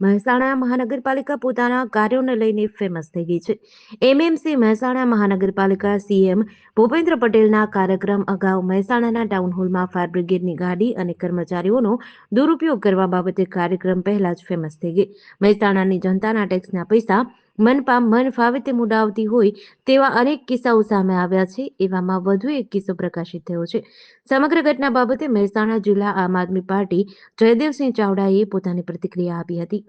મહેસાણા મહાનગરપાલિકા પોતાના કાર્યોને લઈને ફેમસ થઈ ગઈ છે. એમએમસી મહેસાણા મહાનગરપાલિકા સીએમ ભૂપેન્દ્ર પટેલના કાર્યક્રમ અગાઉ મહેસાણાના ટાઉન હોલમાં ફાયર બ્રિગેડની ગાડી અને કર્મચારીઓનો દુરુપયોગ કરવા બાબતે કાર્યક્રમ પહેલા જ ફેમસ થઈ ગઈ. મહેસાણાની જનતાના ટેક્સના પૈસા મનપા મન ફાવે તે મુડાવતી હોય તેવા અનેક કિસ્સાઓ સામે આવ્યા છે. એવામાં વધુ એક કિસ્સો પ્રકાશિત થયો છે. સમગ્ર ઘટના બાબતે મહેસાણા જિલ્લા આમ આદમી પાર્ટી જયદેવસિંહ ચાવડાએ પોતાની પ્રતિક્રિયા આપી હતી.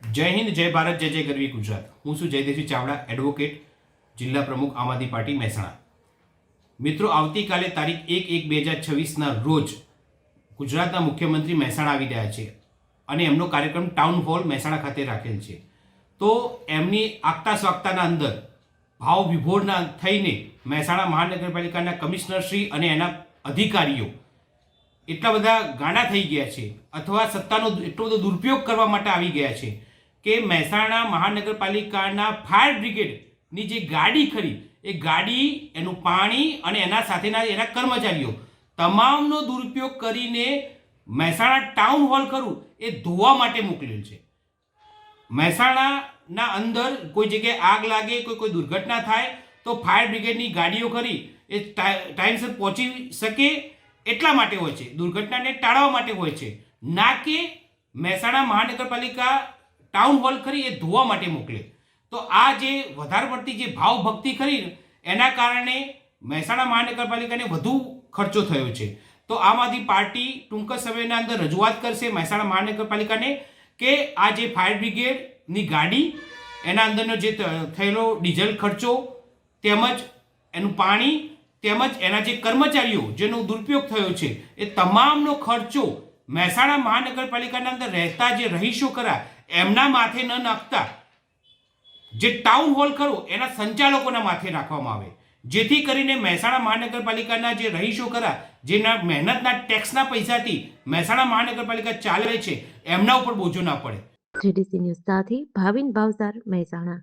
જય હિન્દ, જય ભારત, જય જય ગરવી ગુજરાત. હું છું જયદેવસિંહ ચાવડા, એડવોકેટ, જિલ્લા પ્રમુખ આમ આદમી પાર્ટી મહેસાણા. મિત્રો, આવતીકાલે તારીખ 1/1/2026ના રોજ ગુજરાતના મુખ્યમંત્રી મહેસાણા આવી રહ્યા છે અને એમનો કાર્યક્રમ ટાઉન હોલ મહેસાણા ખાતે રાખેલ છે. તો એમની આગતા સ્વાગતાના અંદર ભાવ વિભોરના થઈને મહેસાણા મહાનગરપાલિકાના કમિશનર શ્રી અને એના અધિકારીઓ એટલા બધા ગાંડા થઈ ગયા છે અથવા સત્તાનો એટલો બધો દુરુપયોગ કરવા માટે આવી ગયા છે કે મહેસાણા મહાનગરપાલિકાના ફાયર બ્રિગેડની જે ગાડી ખરી એ ગાડી, એનું પાણી અને એના સાથેના એના કર્મચારીઓ તમામનો દુરુપયોગ કરીને મહેસાણા ટાઉન હોલ ખરું એ ધોવા માટે મોકલેલ છે. મહેસાણાના અંદર કોઈ જગ્યાએ આગ લાગે, કોઈ દુર્ઘટના થાય તો ફાયર બ્રિગેડની ગાડીઓ ખરી એ ટાઈમસર પહોંચી શકે એટલા માટે હોય છે, દુર્ઘટનાને ટાળવા માટે હોય છે, ના કે મહેસાણા મહાનગરપાલિકા ટાઉન હોલ ખરી એ ધોવા માટે મોકલે. તો આ જે વધારે પડતી જે ભાવ ભક્તિ ખરી એના કારણે મહેસાણા મહાનગરપાલિકાને વધુ ખર્ચો થયો છે. તો આમ આદમી પાર્ટી ટૂંક સમયના અંદર રજૂઆત કરશે મહેસાણા મહાનગરપાલિકાને કે આ જે ફાયર બ્રિગેડની ગાડી, એના અંદરનો જે થયેલો ડીઝલ ખર્ચો તેમજ એનું પાણી તેમજ એના જે કર્મચારીઓ જેનો દુરુપયોગ થયો છે એ તમામનો ખર્ચો મહેસાણા મહાનગરપાલિકાના અંદર રહેતા જે રહીશો ખરા એમના માથે ન નાખતા જે ટાઉન હોલ ખરો એના સંચાલકોના માથે રાખવામાં આવે, જેથી કરીને મહેસાણા મહાનગરપાલિકાના જે રહીશો ખરા જેના મહેનતના ટેક્સના પૈસાથી મહેસાણા મહાનગરપાલિકા ચાલે છે એમના ઉપર બોજો ના પડે. જેડીસી ન્યૂઝ સાથે ભાવિન ભાવસાર, મહેસાણા.